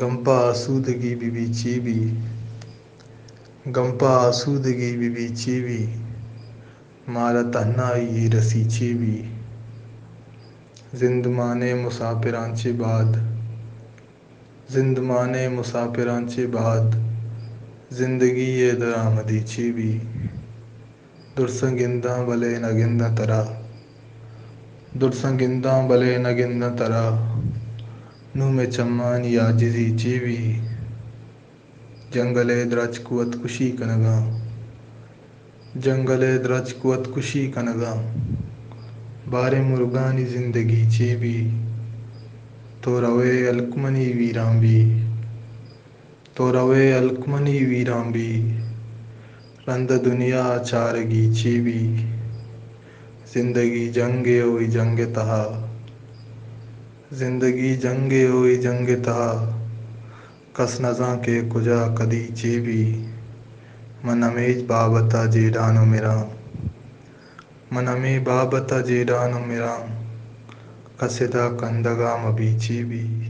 गंपा आसूदगी बिबी चीबी गंपा आसूदगी बिबी चीबी मारा तन्हाई रसी चीबी जिंदमाने मुसाफिरांचे बाद जिंदमाने मुसाफिरांचे बाद जिंदगी ये दरामदी चीबी दुर्संगिंदा भले नगिंदा तरा दुर्संगिंदा भले नगिंदा तरा नू में चम्मानी आजिजी चीबी जंगले द्रज कुवत कुशी कनगा जंगले द्रज कुवत कुशी कनगा बारे मुर्गानी जिंदगी चीबी तो रवे अलकमनी वीरांबी तो रवे अलकमनी वीरांबी रंद दुनिया चारगी चीबी जिंदगी जंगे हुई जंगे तहा जिंदगी जंगे हुई जंगे तहा कस नज़ा के कुजा कदी चीबी मन अमेज बाबता जेडानो मेरा मन अमे बाबता जेडानो मेरा कसिदा कंदगा मबी चीबी।